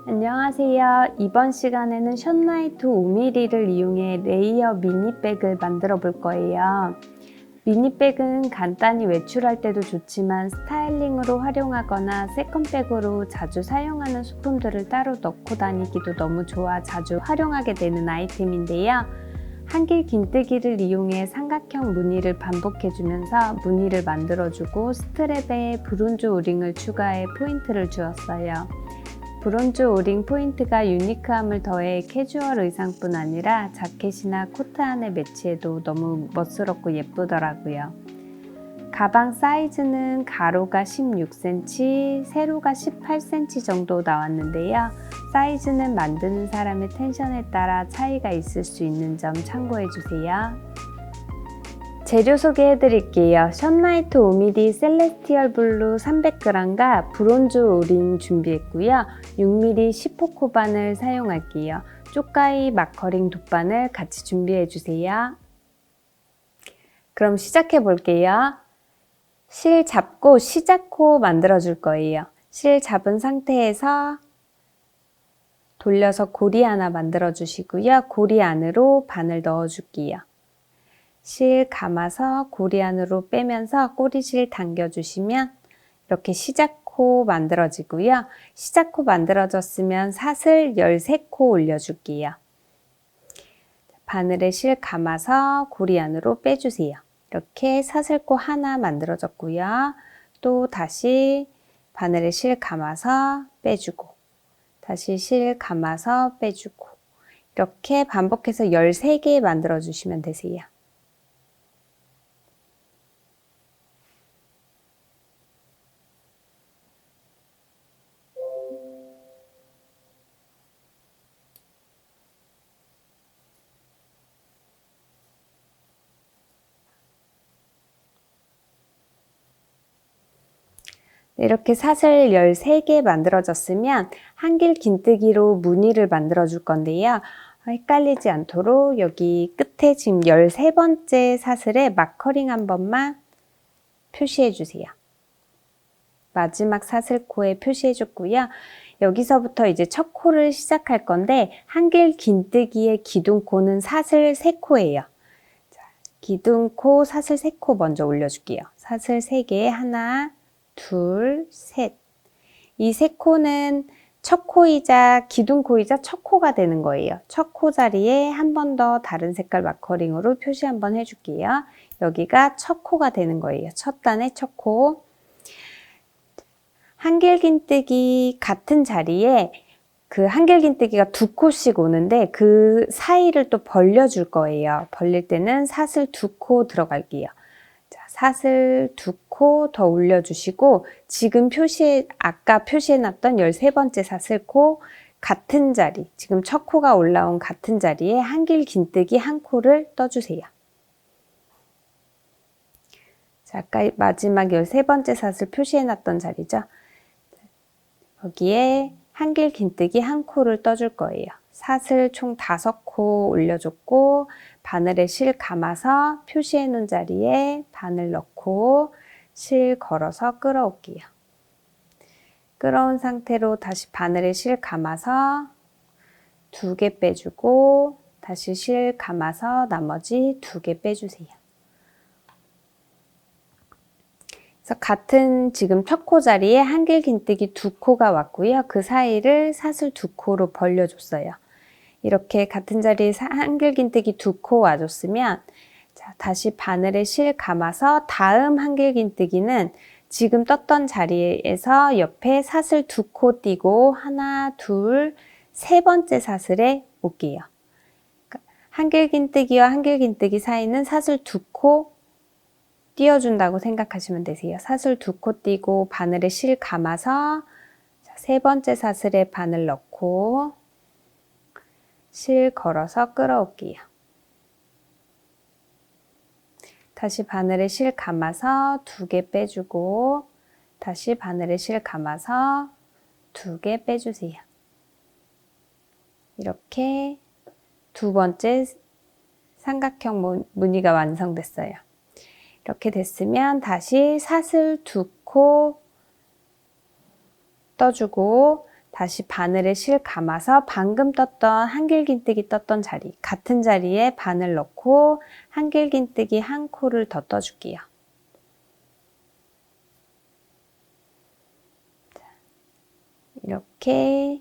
안녕하세요. 이번 시간에는 션라이트 5mm를 이용해 레이어 미니백을 만들어 볼 거예요. 미니백은 간단히 외출할 때도 좋지만 스타일링으로 활용하거나 세컨백으로 자주 사용하는 소품들을 따로 넣고 다니기도 너무 좋아 자주 활용하게 되는 아이템인데요. 한길 긴뜨기를 이용해 삼각형 무늬를 반복해주면서 무늬를 만들어주고 스트랩에 브론즈 오링을 추가해 포인트를 주었어요. 브론즈 오링 포인트가 유니크함을 더해 캐주얼 의상뿐 아니라 자켓이나 코트 안에 매치해도 너무 멋스럽고 예쁘더라고요. 가방 사이즈는 가로가 16cm, 세로가 18cm 정도 나왔는데요. 사이즈는 만드는 사람의 텐션에 따라 차이가 있을 수 있는 점 참고해주세요. 재료 소개해 드릴게요. 션라이트 5mm 셀레스티얼 블루 300g과 브론즈 오링 준비했고요. 6mm 10호 바늘 사용할게요. 쪽가위 마커링 돗바늘 같이 준비해 주세요. 그럼 시작해 볼게요. 실 잡고 시작코 만들어 줄 거예요. 실 잡은 상태에서 돌려서 고리 하나 만들어 주시고요. 고리 안으로 바늘 넣어 줄게요. 실 감아서 고리 안으로 빼면서 꼬리실 당겨주시면 이렇게 시작코 만들어지고요. 시작코 만들어졌으면 사슬 13코 올려줄게요. 바늘에 실 감아서 고리 안으로 빼주세요. 이렇게 사슬코 하나 만들어졌고요. 또 다시 바늘에 실 감아서 빼주고 다시 실 감아서 빼주고 이렇게 반복해서 13개 만들어 주시면 되세요. 이렇게 사슬 13개 만들어졌으면 한길 긴뜨기로 무늬를 만들어 줄 건데요. 헷갈리지 않도록 여기 끝에 지금 13번째 사슬에 마커링 한 번만 표시해 주세요. 마지막 사슬코에 표시해 줬고요. 여기서부터 이제 첫 코를 시작할 건데 한길 긴뜨기의 기둥코는 사슬 3코예요. 기둥코 사슬 3코 먼저 올려줄게요. 사슬 3개 하나 둘, 셋. 이 세 코는 첫 코이자 기둥코이자 첫 코가 되는 거예요. 첫 코 자리에 한 번 더 다른 색깔 마커링으로 표시 한번 해줄게요. 여기가 첫 코가 되는 거예요. 첫 단의 첫 코. 한길긴뜨기 같은 자리에 그 한길긴뜨기가 2코씩 오는데 그 사이를 또 벌려줄 거예요. 벌릴 때는 사슬 2코 들어갈게요. 사슬 2코 더 올려주시고 지금 아까 표시해놨던 13번째 사슬코 같은 자리, 지금 첫 코가 올라온 같은 자리에 한길 긴뜨기 한 코를 떠주세요. 자, 아까 마지막 13번째 사슬 표시해놨던 자리죠. 거기에 한길 긴뜨기 한 코를 떠줄 거예요. 사슬 총 5코 올려줬고 바늘에 실 감아서 표시해 놓은 자리에 바늘 넣고 실 걸어서 끌어올게요. 끌어온 상태로 다시 바늘에 실 감아서 2개 빼주고 다시 실 감아서 나머지 2개 빼주세요. 그래서 같은 지금 첫 코 자리에 한길 긴뜨기 2코가 왔고요. 그 사이를 사슬 2코로 벌려줬어요. 이렇게 같은 자리에 한길 긴뜨기 2코 와줬으면 자, 다시 바늘에 실 감아서 다음 한길 긴뜨기는 지금 떴던 자리에서 옆에 사슬 2코 띄고 하나, 둘, 세 번째 사슬에 올게요. 한길 긴뜨기와 한길 긴뜨기 사이는 사슬 2코 띄워준다고 생각하시면 되세요. 사슬 2코 띄고 바늘에 실 감아서 세 번째 사슬에 바늘 넣고 실 걸어서 끌어올게요. 다시 바늘에 실 감아서 2개 빼주고 다시 바늘에 실 감아서 2개 빼주세요. 이렇게 2번째 삼각형 무늬가 완성됐어요. 이렇게 됐으면 다시 사슬 2코 떠주고 다시 바늘에 실 감아서 방금 떴던 한길긴뜨기 떴던 자리, 같은 자리에 바늘 넣고 한길긴뜨기 한 코를 더 떠줄게요. 이렇게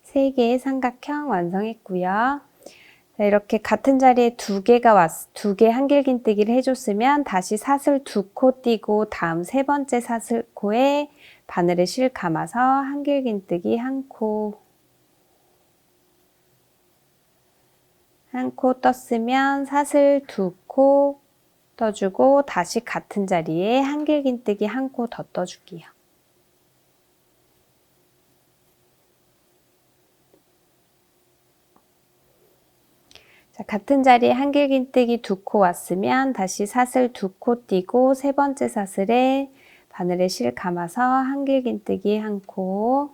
3개의 삼각형 완성했고요. 이렇게 같은 자리에 2개 한길긴뜨기를 해줬으면 다시 사슬 2코 띄고 다음 3번째 사슬코에 바늘에 실 감아서 한길긴뜨기 한 코 떴으면 사슬 2코 떠주고 다시 같은 자리에 한길긴뜨기 한 코 더 떠줄게요. 자, 같은 자리에 한길긴뜨기 2코 왔으면 다시 사슬 2코 띄고 3번째 사슬에 바늘에 실 감아서 한길긴뜨기 한 코,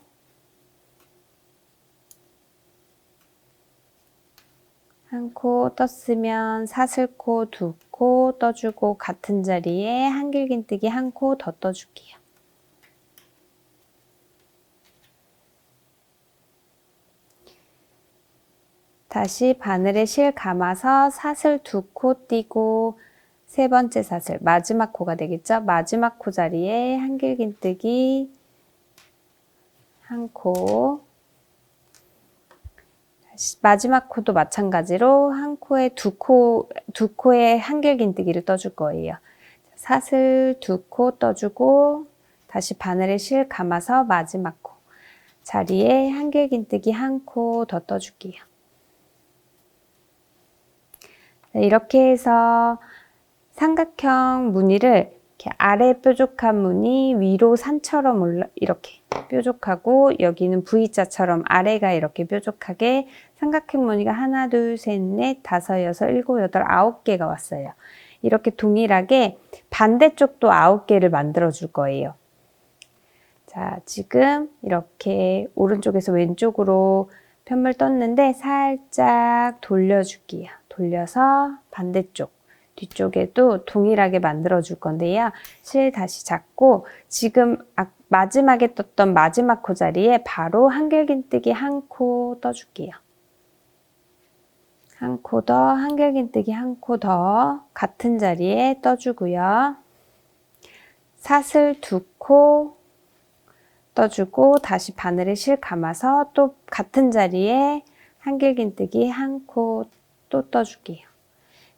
한 코 떴으면 사슬코 2코 떠주고 같은 자리에 한길긴뜨기 한 코 더 떠줄게요. 다시 바늘에 실 감아서 사슬 2코 띄고 3번째 사슬, 마지막 코가 되겠죠? 마지막 코 자리에 한길긴뜨기 한 코, 마지막 코도 마찬가지로 한 코에 두 코에 한길긴뜨기를 떠줄 거예요. 사슬 2코 떠주고 다시 바늘에 실 감아서 마지막 코 자리에 한길긴뜨기 한 코 더 떠줄게요. 이렇게 해서 삼각형 무늬를 이렇게 아래 뾰족한 무늬 위로 산처럼 이렇게 뾰족하고 여기는 V자처럼 아래가 이렇게 뾰족하게 삼각형 무늬가 하나, 둘, 셋, 넷, 다섯, 여섯, 일곱, 여덟, 9개가 왔어요. 이렇게 동일하게 반대쪽도 9개를 만들어 줄 거예요. 자, 지금 이렇게 오른쪽에서 왼쪽으로 편물 떴는데 살짝 돌려줄게요. 돌려서 반대쪽, 뒤쪽에도 동일하게 만들어 줄 건데요. 실 다시 잡고 지금 마지막에 떴던 마지막 코 자리에 바로 한길긴뜨기 한 코 떠줄게요. 한 코 더, 한길긴뜨기 한 코 더 같은 자리에 떠주고요. 사슬 2코 떠주고 다시 바늘에 실 감아서 또 같은 자리에 한길긴뜨기 한 코 또 떠줄게요.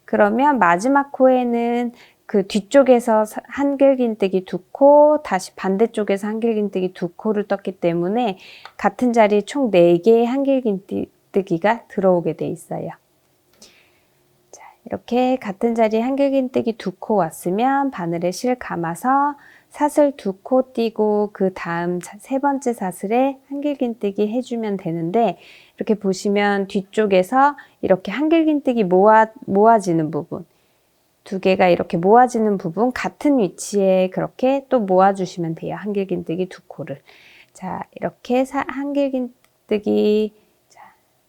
그러면 마지막 코에는 그 뒤쪽에서 한길긴뜨기 2코, 다시 반대쪽에서 한길긴뜨기 2코를 떴기 때문에 같은 자리에 총 4개의 한길긴뜨기가 들어오게 돼 있어요. 자, 이렇게 같은 자리에 한길긴뜨기 2코 왔으면 바늘에 실 감아서 사슬 2코 띄고 그 다음 3번째 사슬에 한길긴뜨기 해주면 되는데 이렇게 보시면 뒤쪽에서 이렇게 한길긴뜨기 모아지는 부분 2개가 이렇게 모아지는 부분 같은 위치에 그렇게 또 모아주시면 돼요. 한길긴뜨기 2코를. 자, 이렇게 한길긴뜨기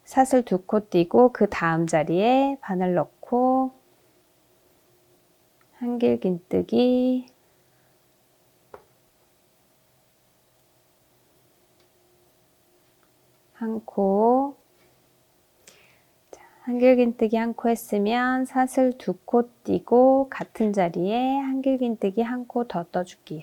사슬 2코 띄고 그 다음 자리에 바늘 넣고 한길긴뜨기 한 코, 한길긴뜨기 한 코 했으면 사슬 2코 띄고 같은 자리에 한길긴뜨기 한 코 더 떠줄게요.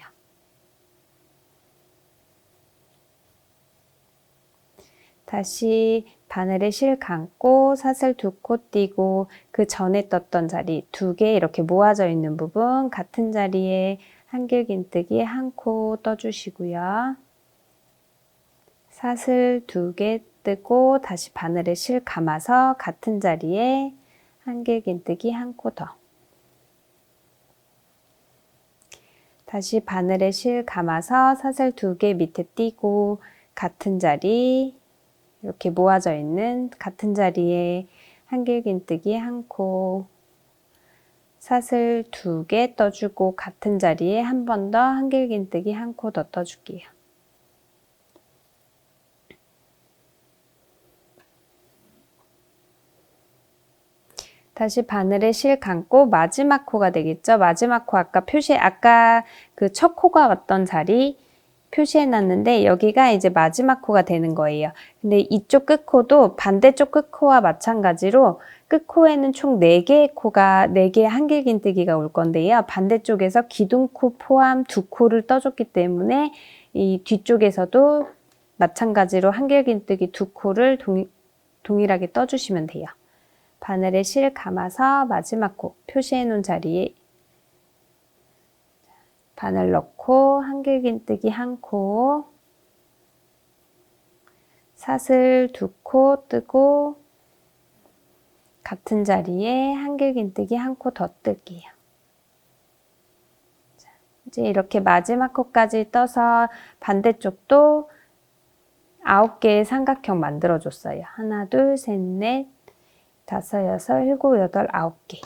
다시 바늘에 실 감고 사슬 2코 띄고 그 전에 떴던 자리 2개 이렇게 모아져 있는 부분 같은 자리에 한길긴뜨기 한 코 떠주시고요. 사슬 2개 뜨고 다시 바늘에 실 감아서 같은 자리에 한길긴뜨기 한 코 더. 다시 바늘에 실 감아서 사슬 2개 밑에 띄고 같은 자리 이렇게 모아져 있는 같은 자리에 한길긴뜨기 한 코, 사슬 2개 떠주고 같은 자리에 한 번 더 한길긴뜨기 한 코 더 떠줄게요. 다시 바늘에 실 감고 마지막 코가 되겠죠. 마지막 코 아까 그 첫 코가 왔던 자리 표시해 놨는데 여기가 이제 마지막 코가 되는 거예요. 근데 이쪽 끝코도 반대쪽 끝코와 마찬가지로 끝코에는 총 4개의 코가 4개의 한길긴뜨기가 올 건데요. 반대쪽에서 기둥코 포함 2코를 떠줬기 때문에 이 뒤쪽에서도 마찬가지로 한길긴뜨기 2코를 동일하게 떠주시면 돼요. 바늘에 실 감아서 마지막 코 표시해 놓은 자리에 바늘 넣고 한길긴뜨기 1코, 사슬 2코 뜨고 같은 자리에 한길긴뜨기 1코 더 뜰게요. 자, 이제 이렇게 마지막 코까지 떠서 반대쪽도 9개의 삼각형 만들어줬어요. 하나, 둘, 셋, 넷, 다섯, 여섯, 일곱, 여덟, 9개.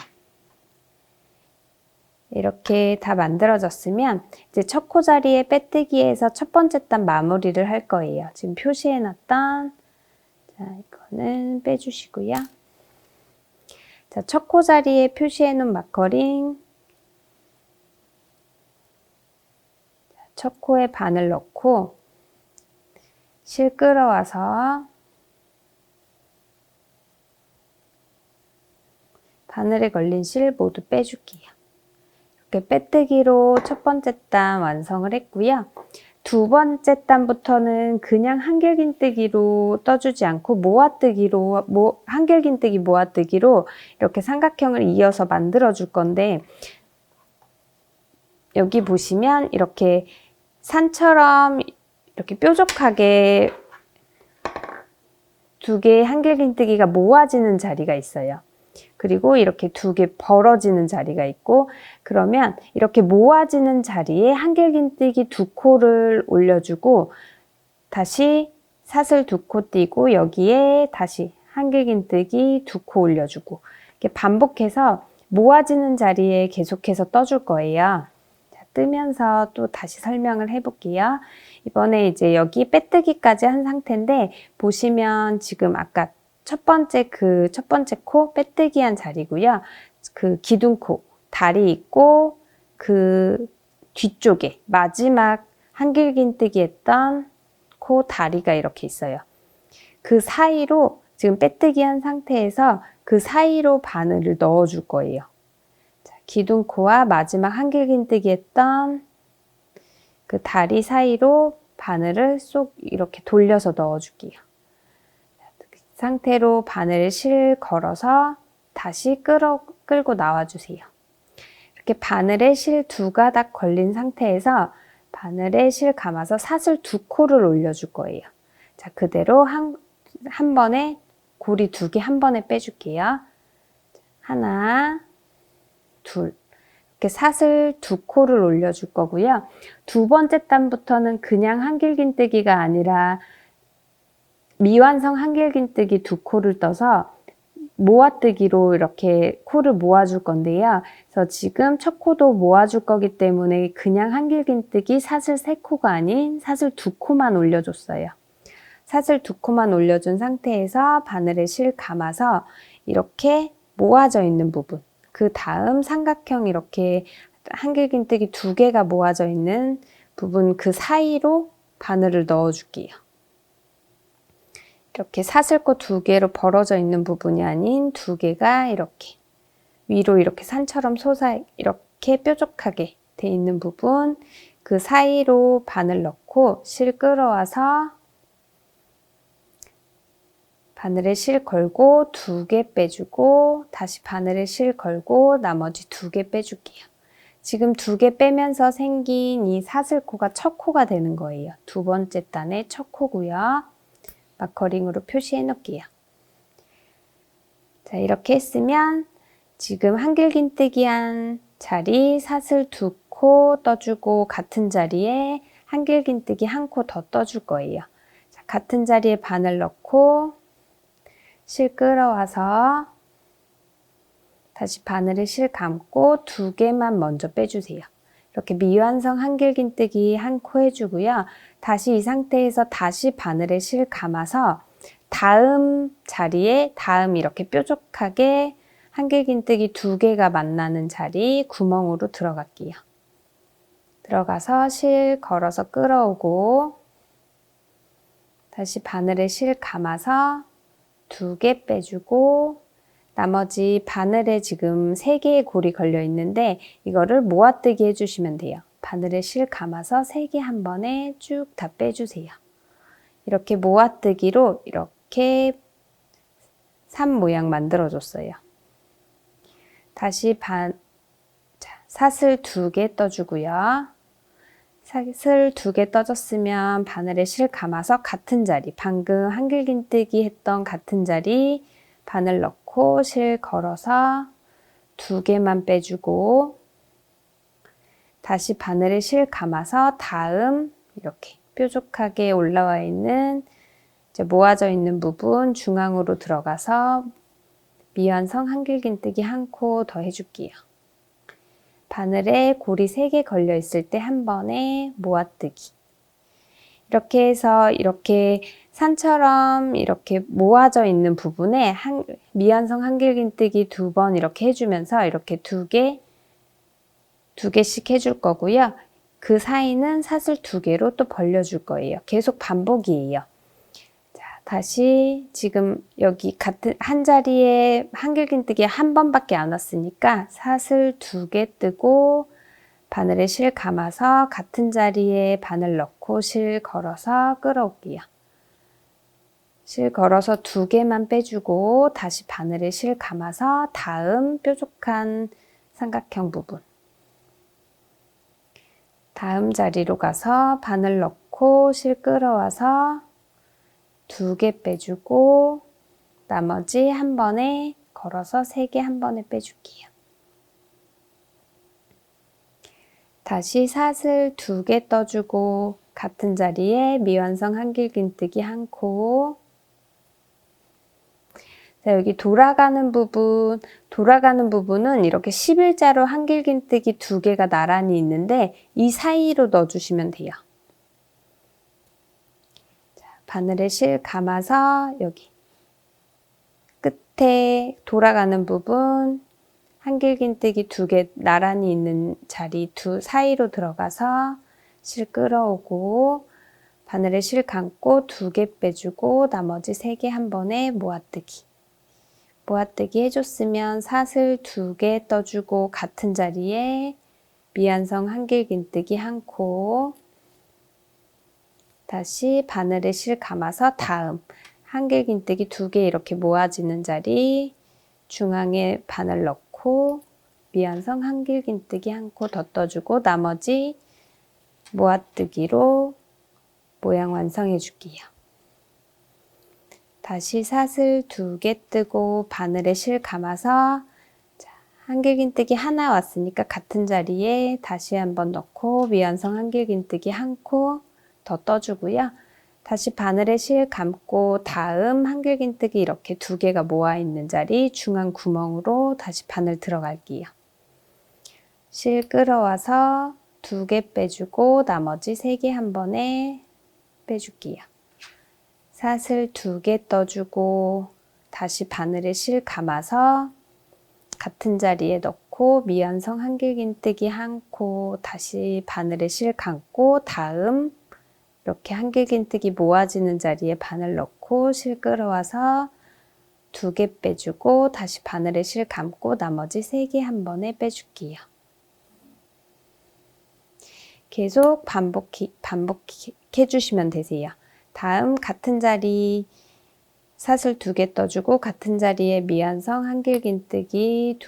이렇게 다 만들어졌으면 이제 첫 코 자리에 빼뜨기에서 첫 번째 단 마무리를 할 거예요. 지금 표시해놨던, 자, 이거는 빼주시고요. 자, 첫 코 자리에 표시해놓은 마커링, 첫 코에 바늘 넣고 실 끌어와서 바늘에 걸린 실 모두 빼줄게요. 이렇게 빼뜨기로 첫 번째 단 완성을 했고요. 두 번째 단부터는 그냥 한길긴뜨기로 떠주지 않고 모아뜨기로, 한길긴뜨기 모아뜨기로 이렇게 삼각형을 이어서 만들어 줄 건데, 여기 보시면 이렇게 산처럼 이렇게 뾰족하게 2개의 한길긴뜨기가 모아지는 자리가 있어요. 그리고 이렇게 2개 벌어지는 자리가 있고, 그러면 이렇게 모아지는 자리에 한길긴뜨기 2코를 올려주고 다시 사슬 2코 띄고 여기에 다시 한길긴뜨기 2코 올려주고 이렇게 반복해서 모아지는 자리에 계속해서 떠줄 거예요. 자, 뜨면서 또 다시 설명을 해볼게요. 이번에 이제 여기 빼뜨기까지 한 상태인데 보시면 지금 아까 첫 번째 코 빼뜨기 한 자리고요. 그 기둥코 다리 있고 그 뒤쪽에 마지막 한길긴뜨기 했던 코 다리가 이렇게 있어요. 그 사이로 지금 빼뜨기 한 상태에서 그 사이로 바늘을 넣어 줄 거예요. 자, 기둥코와 마지막 한길긴뜨기 했던 그 다리 사이로 바늘을 쏙 이렇게 돌려서 넣어 줄게요. 상태로 바늘에 실 걸어서 다시 끌고 나와주세요. 이렇게 바늘에 실 2가닥 걸린 상태에서 바늘에 실 감아서 사슬 2코를 올려줄 거예요. 자, 그대로 한 번에 고리 2개 한 번에 빼줄게요. 하나, 둘. 이렇게 사슬 2코를 올려줄 거고요. 두 번째 단부터는 그냥 한길긴뜨기가 아니라 미완성 한길긴뜨기 2코를 떠서 모아뜨기로 이렇게 코를 모아줄 건데요. 그래서 지금 첫 코도 모아줄 거기 때문에 그냥 한길긴뜨기 사슬 3코가 아닌 사슬 2코만 올려줬어요. 사슬 2코만 올려준 상태에서 바늘에 실 감아서 이렇게 모아져 있는 부분, 그 다음 삼각형 이렇게 한길긴뜨기 2개가 모아져 있는 부분 그 사이로 바늘을 넣어줄게요. 이렇게 사슬코 2개로 벌어져 있는 부분이 아닌 2개가 이렇게 위로 이렇게 산처럼 이렇게 뾰족하게 돼 있는 부분 그 사이로 바늘 넣고 실 끌어와서 바늘에 실 걸고 2개 빼주고 다시 바늘에 실 걸고 나머지 2개 빼줄게요. 지금 2개 빼면서 생긴 이 사슬코가 첫 코가 되는 거예요. 두 번째 단의 첫 코고요. 마커링으로 표시해 놓을게요. 자, 이렇게 했으면 지금 한길긴뜨기 한 자리 사슬 2코 떠주고 같은 자리에 한길긴뜨기 1코 더 떠줄 거예요. 자, 같은 자리에 바늘 넣고 실 끌어와서 다시 바늘에 실 감고 2개만 먼저 빼주세요. 이렇게 미완성 한길긴뜨기 1코 해주고요. 다시 이 상태에서 다시 바늘에 실 감아서 다음 자리에 이렇게 뾰족하게 한길긴뜨기 2개가 만나는 자리 구멍으로 들어갈게요. 들어가서 실 걸어서 끌어오고 다시 바늘에 실 감아서 2개 빼주고 나머지 바늘에 지금 3개의 골이 걸려 있는데 이거를 모아뜨기 해주시면 돼요. 바늘에 실 감아서 3개 한 번에 쭉 다 빼주세요. 이렇게 모아뜨기로 이렇게 산 모양 만들어줬어요. 다시 사슬 2개 떠주고요. 사슬 2개 떠줬으면 바늘에 실 감아서 같은 자리, 방금 한길긴뜨기 했던 같은 자리 바늘 넣고 실 걸어서 2개만 빼주고 다시 바늘에 실 감아서 다음 이렇게 뾰족하게 올라와 있는 이제 모아져 있는 부분 중앙으로 들어가서 미완성 한길긴뜨기 한 코 더 해줄게요. 바늘에 골이 3개 걸려 있을 때 한 번에 모아뜨기. 이렇게 해서 이렇게 산처럼 이렇게 모아져 있는 부분에 미완성 한길긴뜨기 2번 이렇게 해주면서 이렇게 2개씩 해줄 거고요. 그 사이는 사슬 2개로 또 벌려줄 거예요. 계속 반복이에요. 자, 다시 지금 여기 같은 한 자리에 한길긴뜨기 한 번밖에 안 왔으니까 사슬 2개 뜨고 바늘에 실 감아서 같은 자리에 바늘 넣고 실 걸어서 끌어올게요. 실 걸어서 2개만 빼주고 다시 바늘에 실 감아서 다음 뾰족한 삼각형 부분 다음 자리로 가서 바늘 넣고 실 끌어와서 2개 빼주고 나머지 한 번에 걸어서 3개 한 번에 빼줄게요. 다시 사슬 2개 떠주고 같은 자리에 미완성 한길긴뜨기 한 코. 자, 여기 돌아가는 부분은 이렇게 11자로 한길긴뜨기 2개가 나란히 있는데 이 사이로 넣어주시면 돼요. 자, 바늘에 실 감아서 여기 끝에 돌아가는 부분 한길긴뜨기 2개 나란히 있는 자리 사이로 들어가서 실 끌어오고 바늘에 실 감고 2개 빼주고 나머지 3개 한 번에 모아뜨기. 모아뜨기 해줬으면 사슬 2개 떠주고 같은 자리에 미완성 한길긴뜨기 한 코. 다시 바늘에 실 감아서 다음 한길긴뜨기 2개 이렇게 모아지는 자리 중앙에 바늘 넣고 미완성 한길긴뜨기 한 코 더 떠주고 나머지 모아뜨기로 모양 완성해 줄게요. 다시 사슬 2개 뜨고 바늘에 실 감아서 한길긴뜨기 하나 왔으니까 같은 자리에 다시 한번 넣고 미완성 한길긴뜨기 한 코 더 떠주고요. 다시 바늘에 실 감고 다음 한길긴뜨기 이렇게 2개가 모아 있는 자리 중앙 구멍으로 다시 바늘 들어갈게요. 실 끌어와서 2개 빼주고 나머지 3개 한 번에 빼줄게요. 사슬 2개 떠주고 다시 바늘에 실 감아서 같은 자리에 넣고 미완성 한길긴뜨기 한 코 다시 바늘에 실 감고 다음 이렇게 한길긴뜨기 모아지는 자리에 바늘 넣고 실 끌어와서 2개 빼주고 다시 바늘에 실 감고 나머지 3개 한 번에 빼줄게요. 계속 반복해 주시면 되세요. 다음 같은 자리 사슬 2개 떠주고 같은 자리에 미완성 한길긴뜨기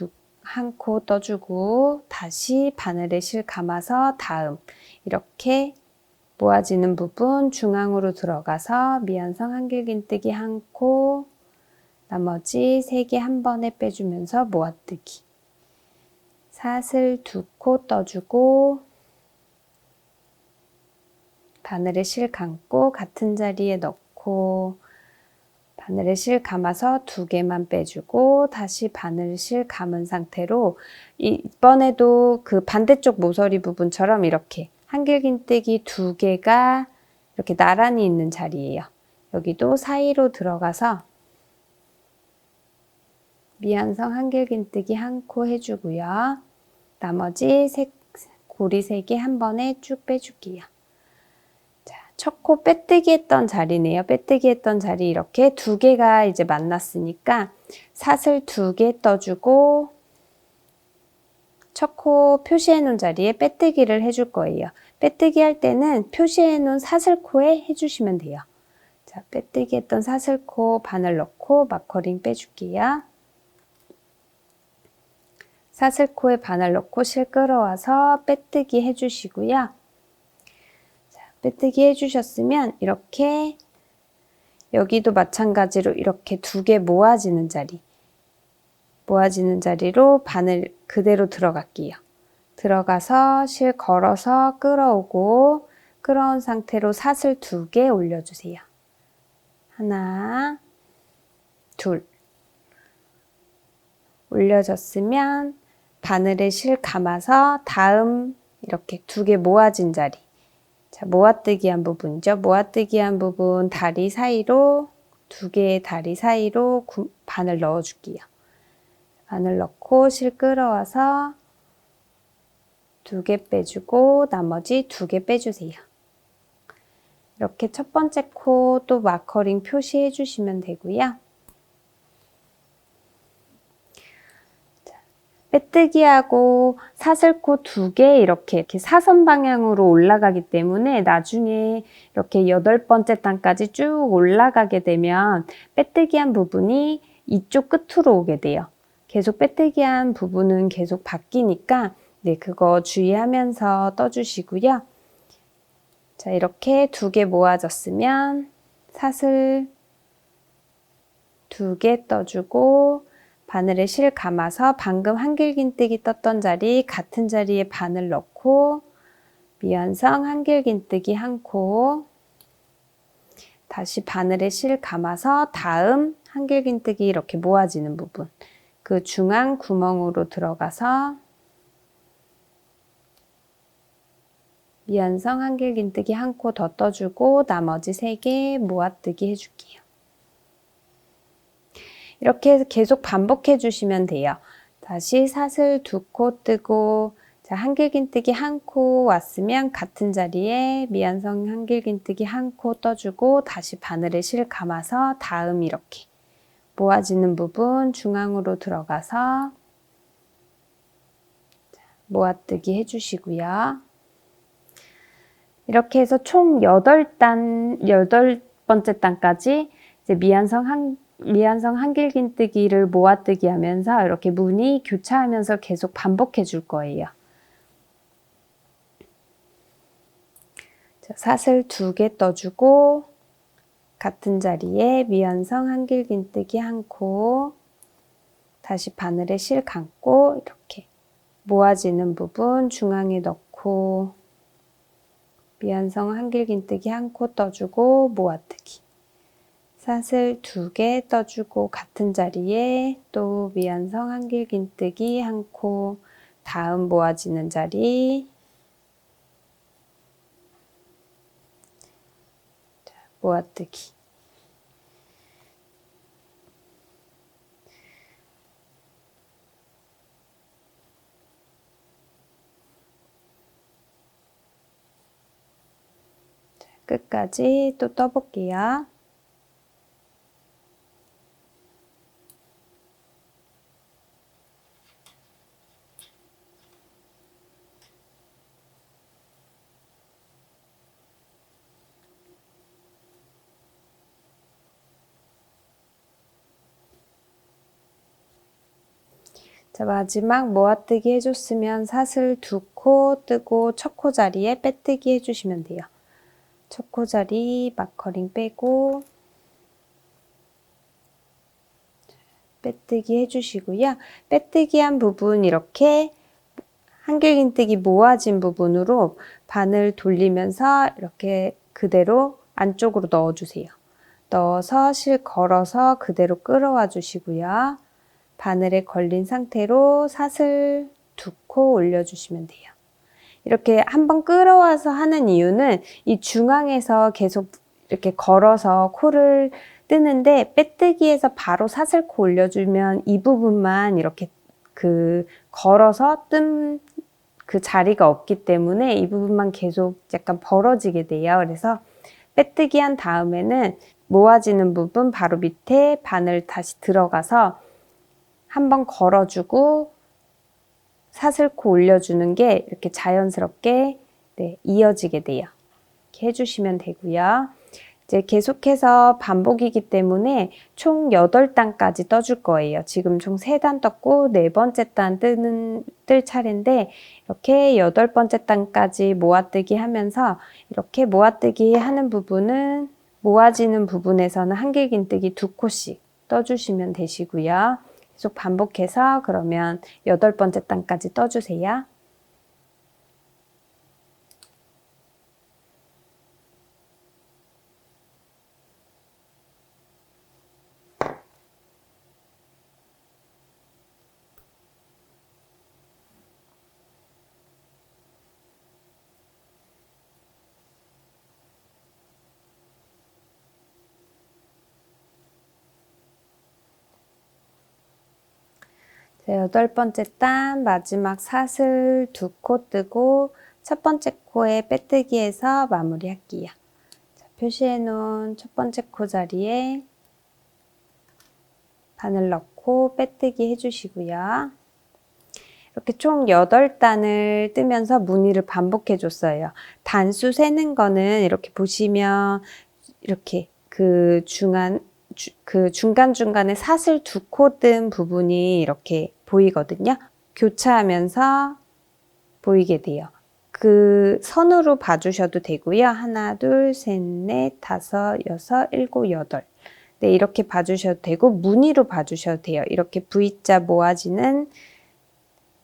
한 코 떠주고 다시 바늘에 실 감아서 다음 이렇게 모아지는 부분 중앙으로 들어가서 미완성 한길긴뜨기 한 코 나머지 3개 한 번에 빼주면서 모아뜨기 사슬 2코 떠주고 바늘에 실 감고 같은 자리에 넣고 바늘에 실 감아서 2개만 빼주고 다시 바늘 실 감은 상태로 이번에도 그 반대쪽 모서리 부분처럼 이렇게 한길긴뜨기 2개가 이렇게 나란히 있는 자리예요. 여기도 사이로 들어가서 미완성 한길긴뜨기 한 코 해주고요. 나머지 고리 3개 한 번에 쭉 빼줄게요. 자, 첫 코 빼뜨기 했던 자리네요. 빼뜨기 했던 자리 이렇게 2개가 이제 만났으니까 사슬 2개 떠주고 첫 코 표시해 놓은 자리에 빼뜨기를 해줄 거예요. 빼뜨기 할 때는 표시해 놓은 사슬코에 해주시면 돼요. 자, 빼뜨기 했던 사슬코 바늘 넣고 마커링 빼줄게요. 사슬코에 바늘 넣고 실 끌어와서 빼뜨기 해주시고요. 자, 빼뜨기 해주셨으면 이렇게 여기도 마찬가지로 이렇게 2개 모아지는 자리로 바늘 그대로 들어갈게요. 들어가서 실 걸어서 끌어오고 끌어온 상태로 사슬 2개 올려주세요. 하나, 둘. 올려줬으면 바늘에 실 감아서 다음 이렇게 2개 모아진 자리. 자, 모아뜨기 한 부분이죠. 모아뜨기 한 부분 다리 사이로 2개의 다리 사이로 바늘 넣어줄게요. 바늘 넣고 실 끌어와서 2개 빼주고 나머지 2개 빼주세요. 이렇게 첫 번째 코 또 마커링 표시해 주시면 되고요. 빼뜨기하고 사슬코 2개 이렇게 사선 방향으로 올라가기 때문에 나중에 이렇게 8번째 단까지 쭉 올라가게 되면 빼뜨기한 부분이 이쪽 끝으로 오게 돼요. 계속 빼뜨기한 부분은 계속 바뀌니까 네, 그거 주의하면서 떠주시고요. 자, 이렇게 2개 모아졌으면 사슬 2개 떠주고 바늘에 실 감아서 방금 한길긴뜨기 떴던 자리 같은 자리에 바늘 넣고 미완성 한길긴뜨기 1코 다시 바늘에 실 감아서 다음 한길긴뜨기 이렇게 모아지는 부분 그 중앙 구멍으로 들어가서 미완성 한길긴뜨기 1코 더 떠주고 나머지 3개 모아뜨기 해줄게요. 이렇게 해서 계속 반복해 주시면 돼요. 다시 사슬 2코 뜨고 자, 한길긴뜨기 1코 왔으면 같은 자리에 미완성 한길긴뜨기 1코 떠주고 다시 바늘에 실 감아서 다음 이렇게 모아지는 부분 중앙으로 들어가서 모아뜨기 해주시고요. 이렇게 해서 총 8번째 단까지 이제 미완성 한길긴뜨기를 모아뜨기 하면서 이렇게 무늬 교차하면서 계속 반복해 줄 거예요. 자, 사슬 2개 떠주고 같은 자리에 미완성 한길긴뜨기 1코 다시 바늘에 실 감고 이렇게 모아지는 부분 중앙에 넣고 미완성 한길긴뜨기 1코 떠주고 모아뜨기 사슬 2개 떠주고 같은 자리에 또 미완성 한길긴뜨기 1코 다음 모아지는 자리 모아뜨기 끝까지 또 떠볼게요. 자, 마지막 모아뜨기 해줬으면 사슬 2코 뜨고 첫 코 자리에 빼뜨기 해주시면 돼요. 첫 코 자리 마커링 빼고 빼뜨기 해주시고요. 빼뜨기 한 부분 이렇게 한길긴뜨기 모아진 부분으로 바늘 돌리면서 이렇게 그대로 안쪽으로 넣어주세요. 넣어서 실 걸어서 그대로 끌어와 주시고요. 바늘에 걸린 상태로 사슬 2코 올려주시면 돼요. 이렇게 한번 끌어와서 하는 이유는 이 중앙에서 계속 이렇게 걸어서 코를 뜨는데 빼뜨기에서 바로 사슬코 올려주면 이 부분만 이렇게 걸어서 뜬 그 자리가 없기 때문에 이 부분만 계속 약간 벌어지게 돼요. 그래서 빼뜨기 한 다음에는 모아지는 부분 바로 밑에 바늘 다시 들어가서 한번 걸어주고 사슬코 올려주는 게 이렇게 자연스럽게 이어지게 돼요. 이렇게 해주시면 되고요. 이제 계속해서 반복이기 때문에 총 8단까지 떠줄 거예요. 지금 총 3단 떴고 4번째 단 뜰 차례인데 이렇게 8번째 단까지 모아뜨기 하면서 이렇게 모아뜨기 하는 부분은 모아지는 부분에서는 한길긴뜨기 2코씩 떠주시면 되시고요. 계속 반복해서 그러면 8번째 단까지 떠주세요. 자, 8번째 단 마지막 사슬 2코 뜨고 첫 번째 코에 빼뜨기해서 마무리할게요. 자, 표시해 놓은 첫 번째 코 자리에 바늘 넣고 빼뜨기 해주시고요. 이렇게 총 8단을 뜨면서 무늬를 반복해 줬어요. 단수 세는 거는 이렇게 보시면 이렇게 그 중간중간에 사슬 2코 뜬 부분이 이렇게 보이거든요. 교차하면서 보이게 돼요. 그 선으로 봐주셔도 되고요. 하나, 둘, 셋, 넷, 다섯, 여섯, 일곱, 여덟. 네, 이렇게 봐주셔도 되고 무늬로 봐주셔도 돼요. 이렇게 V자 모아지는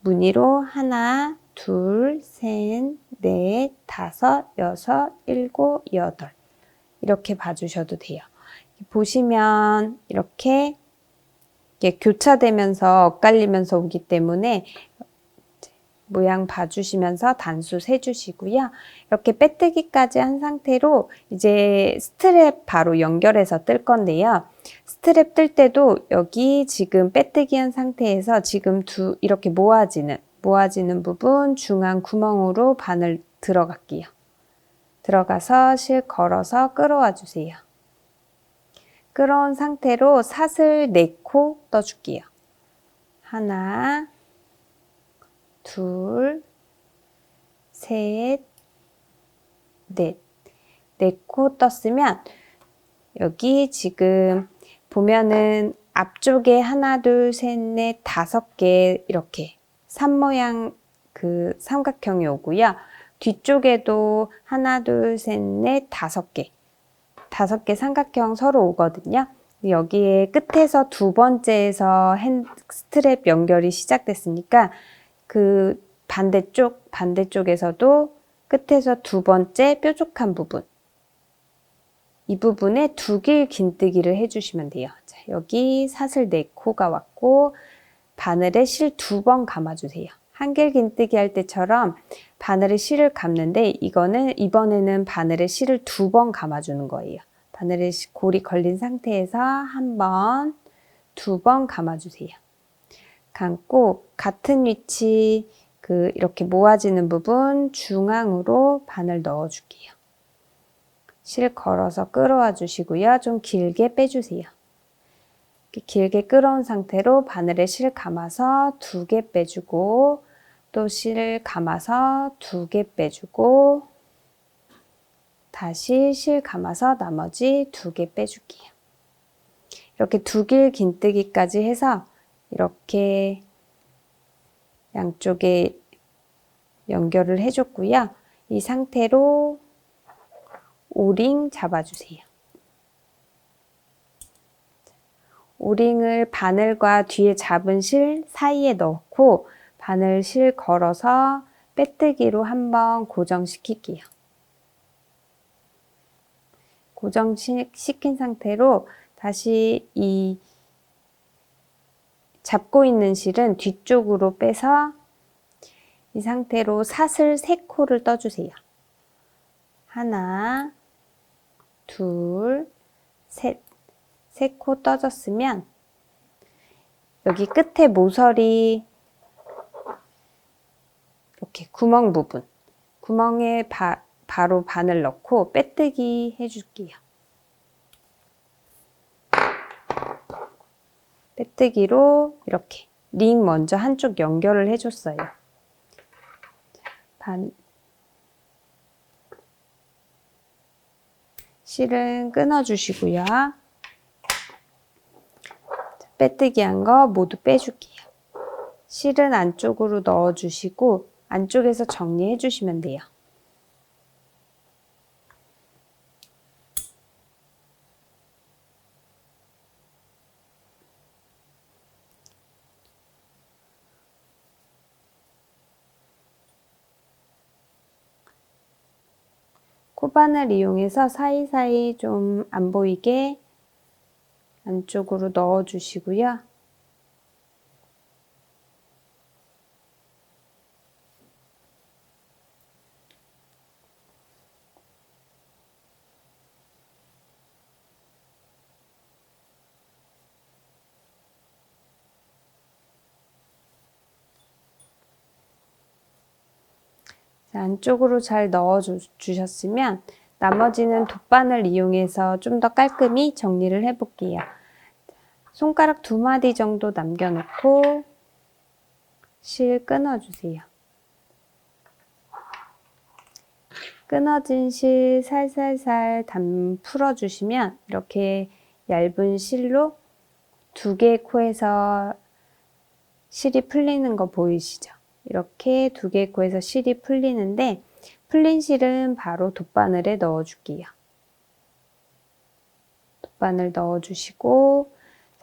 무늬로 하나, 둘, 셋, 넷, 다섯, 여섯, 일곱, 여덟. 이렇게 봐주셔도 돼요. 보시면 이렇게 교차되면서 엇갈리면서 오기 때문에 모양 봐주시면서 단수 세주시고요. 이렇게 빼뜨기까지 한 상태로 이제 스트랩 바로 연결해서 뜰 건데요. 스트랩 뜰 때도 여기 지금 빼뜨기 한 상태에서 지금 이렇게 모아지는 부분 중앙 구멍으로 바늘 들어갈게요. 들어가서 실 걸어서 끌어와 주세요. 끌어온 상태로 사슬 4코 떠줄게요. 하나, 둘, 셋, 넷. 4코 떴으면 여기 지금 보면은 앞쪽에 하나, 둘, 셋, 넷, 5개 이렇게 산 모양 그 삼각형이 오고요. 뒤쪽에도 하나, 둘, 셋, 넷, 5개. 5개 삼각형 서로 오거든요. 여기에 끝에서 2번째에서 스트랩 연결이 시작됐으니까 그 반대쪽에서도 끝에서 2번째 뾰족한 부분, 이 부분에 2길 긴뜨기를 해주시면 돼요. 자, 여기 사슬 4코가 왔고 바늘에 실 2번 감아주세요. 한길 긴뜨기 할 때처럼 바늘에 실을 감는데 이번에는 바늘에 실을 2번 감아주는 거예요. 바늘에 골이 걸린 상태에서 1번, 2번 감아주세요. 감고 같은 위치 이렇게 모아지는 부분 중앙으로 바늘 넣어줄게요. 실 걸어서 끌어와 주시고요. 좀 길게 빼주세요. 길게 끌어온 상태로 바늘에 실 감아서 2개 빼주고 또 실 감아서 2개 빼주고 다시 실 감아서 나머지 2개 빼줄게요. 이렇게 2길 긴뜨기까지 해서 이렇게 양쪽에 연결을 해줬고요. 이 상태로 오링 잡아주세요. 오링을 바늘과 뒤에 잡은 실 사이에 넣고 바늘 실 걸어서 빼뜨기로 한번 고정시킬게요. 고정시킨 상태로 다시 이 잡고 있는 실은 뒤쪽으로 빼서 이 상태로 사슬 3코를 떠주세요. 하나, 둘, 셋. 3코 떠졌으면 여기 끝에 모서리 이렇게 구멍 부분, 구멍에 바로 바늘 넣고 빼뜨기 해줄게요. 빼뜨기로 이렇게 링 먼저 한쪽 연결을 해줬어요. 실은 끊어주시고요. 빼뜨기 한 거 모두 빼줄게요. 실은 안쪽으로 넣어주시고 안쪽에서 정리해 주시면 돼요. 코바늘 이용해서 사이사이 좀 안 보이게 안쪽으로 넣어 주시고요. 안쪽으로 잘 넣어 주셨으면 나머지는 돗바늘 이용해서 좀 더 깔끔히 정리를 해 볼게요. 손가락 2마디 정도 남겨놓고 실 끊어주세요. 끊어진 실 살살살 풀어주시면 이렇게 얇은 실로 2개의 코에서 실이 풀리는 거 보이시죠? 이렇게 2개의 코에서 실이 풀리는데 풀린 실은 바로 돗바늘에 넣어줄게요. 돗바늘 넣어주시고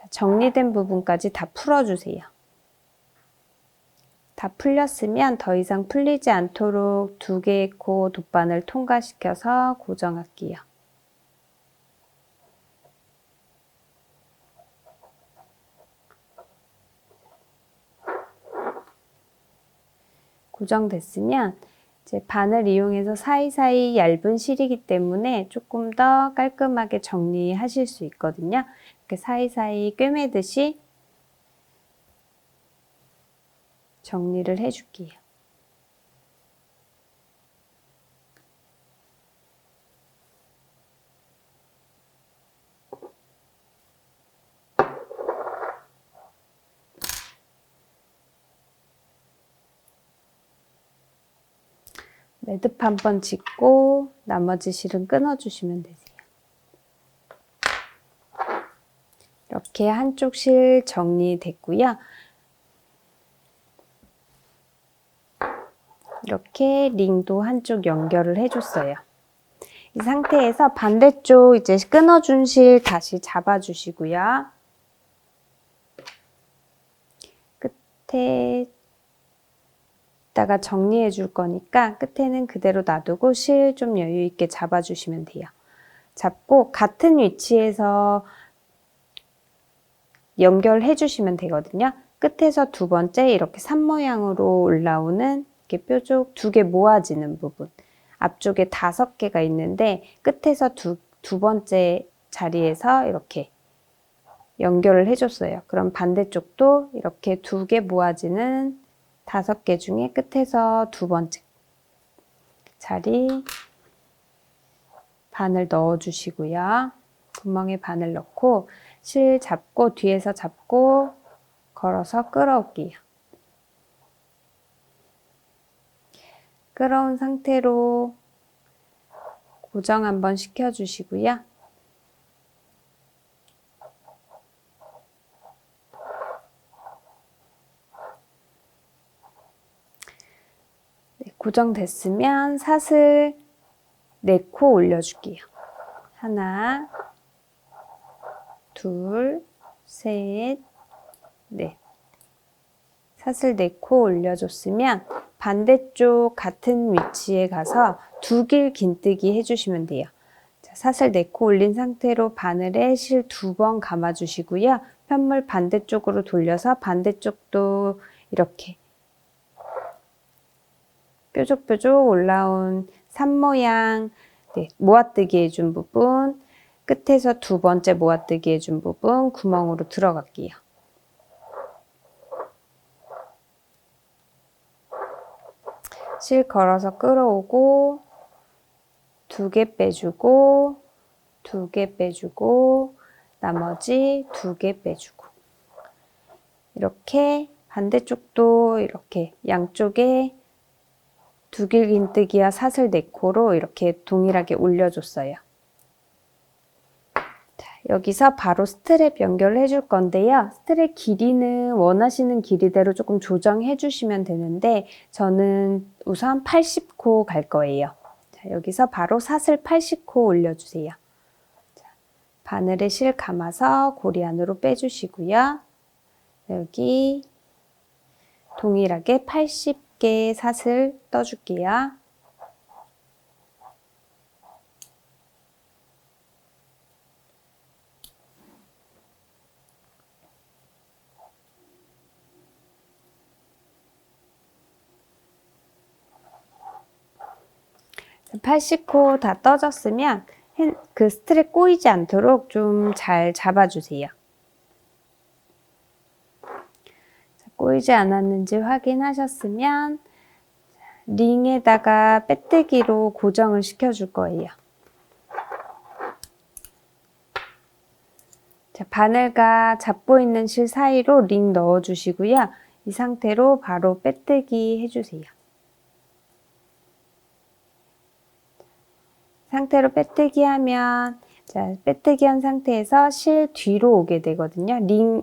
정리된 부분까지 다 풀어주세요. 다 풀렸으면 더 이상 풀리지 않도록 2개의 코 돗바늘 통과시켜서 고정할게요. 고정됐으면 이제 바늘 이용해서 사이사이 얇은 실이기 때문에 조금 더 깔끔하게 정리하실 수 있거든요. 이렇게 사이사이 꿰매듯이 정리를 해줄게요. 매듭 한번 짓고 나머지 실은 끊어주시면 되세요. 이렇게 한쪽 실 정리됐고요. 이렇게 링도 한쪽 연결을 해줬어요. 이 상태에서 반대쪽 이제 끊어준 실 다시 잡아주시고요. 끝에 다가 정리해 줄 거니까 끝에는 그대로 놔두고 실 좀 여유 있게 잡아주시면 돼요. 잡고 같은 위치에서 연결해 주시면 되거든요. 끝에서 2번째 이렇게 산 모양으로 올라오는 이렇게 뾰족 2개 모아지는 부분. 앞쪽에 5개가 있는데 끝에서 두 번째 자리에서 이렇게 연결을 해줬어요. 그럼 반대쪽도 이렇게 2개 모아지는 5개 중에 끝에서 2번째 자리 바늘 넣어 주시고요. 구멍에 바늘 넣고 실 잡고 뒤에서 잡고 걸어서 끌어올게요. 끌어온 상태로 고정 한번 시켜주시고요. 고정됐으면 사슬 4코 올려줄게요. 하나, 둘, 셋, 넷. 사슬 4코 올려줬으면 반대쪽 같은 위치에 가서 2길 긴뜨기 해주시면 돼요. 자, 사슬 4코 올린 상태로 바늘에 실 2번 감아주시고요. 편물 반대쪽으로 돌려서 반대쪽도 이렇게 뾰족뾰족 올라온 산 모양 모아뜨기 해준 부분 끝에서 2번째 모아뜨기 해준 부분 구멍으로 들어갈게요. 실 걸어서 끌어오고 2개 빼주고 2개 빼주고 나머지 2개 빼주고 이렇게 반대쪽도 이렇게 양쪽에 두길긴뜨기와 사슬 4코로 이렇게 동일하게 올려줬어요. 자, 여기서 바로 스트랩 연결을 해줄 건데요. 스트랩 길이는 원하시는 길이대로 조금 조정해 주시면 되는데 저는 우선 80코 갈 거예요. 자, 여기서 바로 사슬 80코 올려주세요. 자, 바늘에 실 감아서 고리 안으로 빼주시고요. 여기 동일하게 80개 사슬 떠줄게요. 자, 80코 다 떠졌으면 그 스트랩 꼬이지 않도록 좀 잘 잡아주세요. 꼬이지 않았는지 확인하셨으면 링에다가 빼뜨기로 고정을 시켜줄 거예요. 자, 바늘과 잡고 있는 실 사이로 링 넣어주시고요. 이 상태로 바로 빼뜨기 해주세요. 상태로 빼뜨기 하면 자, 빼뜨기 한 상태에서 실 뒤로 오게 되거든요.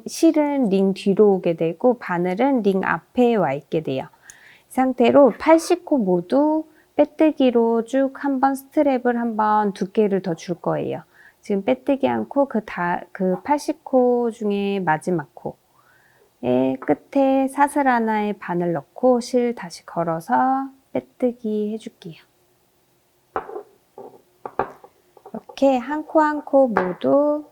실은 링 뒤로 오게 되고 바늘은 링 앞에 와 있게 돼요. 이 상태로 80코 모두 빼뜨기로 쭉 한번 스트랩을 한번 두께를 더 줄 거예요. 지금 빼뜨기 한 코, 그 80코 중에 마지막 코의 끝에 사슬 하나에 바늘 넣고 실 다시 걸어서 빼뜨기 해줄게요. 이렇게 한 코 한 코 모두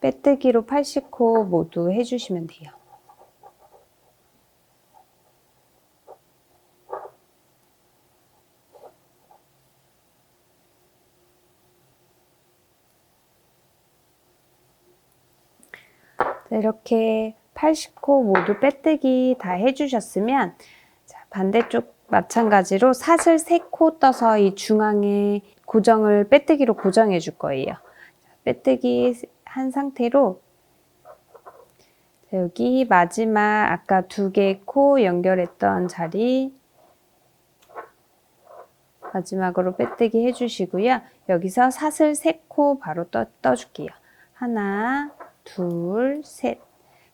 빼뜨기로 80코 모두 해주시면 돼요. 이렇게 80코 모두 빼뜨기 다 해주셨으면 자, 반대쪽 마찬가지로 사슬 3코 떠서 이 중앙에 고정을 빼뜨기로 고정해 줄 거예요. 빼뜨기 한 상태로 여기 마지막 아까 2개 코 연결했던 자리 마지막으로 빼뜨기 해주시고요. 여기서 사슬 3코 바로 떠줄게요. 하나, 둘, 셋.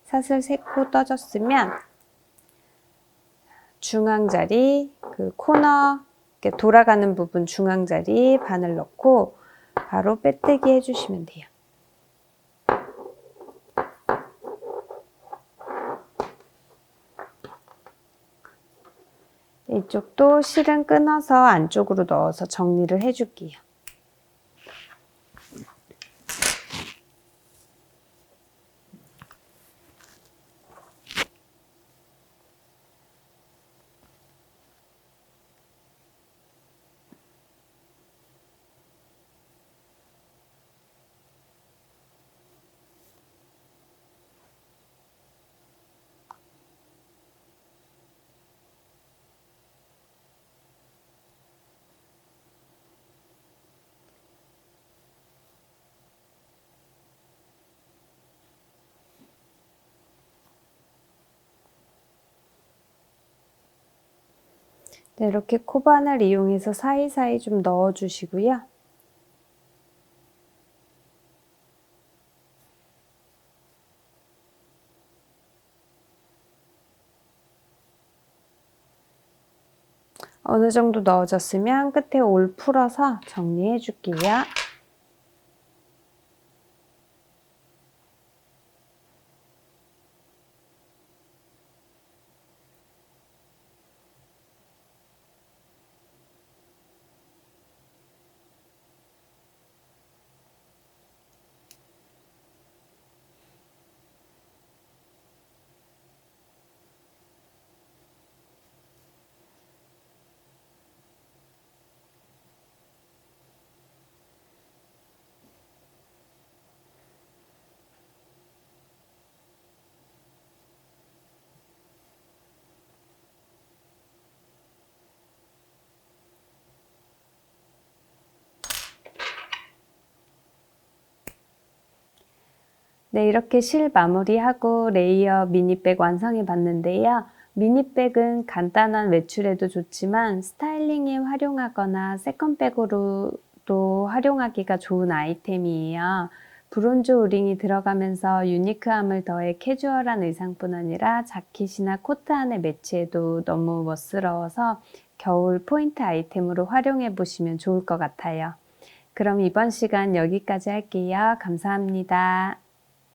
사슬 3코 떠줬으면 중앙 자리, 그 코너 이렇게 돌아가는 부분 중앙 자리 바늘 넣고 바로 빼뜨기 해주시면 돼요. 이쪽도 실은 끊어서 안쪽으로 넣어서 정리를 해줄게요. 네, 이렇게 코바늘 이용해서 사이사이 좀 넣어주시고요. 어느 정도 넣어졌으면 끝에 올 풀어서 정리해 줄게요. 네, 이렇게 실 마무리하고 레이어 미니백 완성해 봤는데요. 미니백은 간단한 외출에도 좋지만 스타일링에 활용하거나 세컨백으로도 활용하기가 좋은 아이템이에요. 브론즈 오링이 들어가면서 유니크함을 더해 캐주얼한 의상뿐 아니라 자켓이나 코트 안에 매치해도 너무 멋스러워서 겨울 포인트 아이템으로 활용해 보시면 좋을 것 같아요. 그럼 이번 시간 여기까지 할게요. 감사합니다.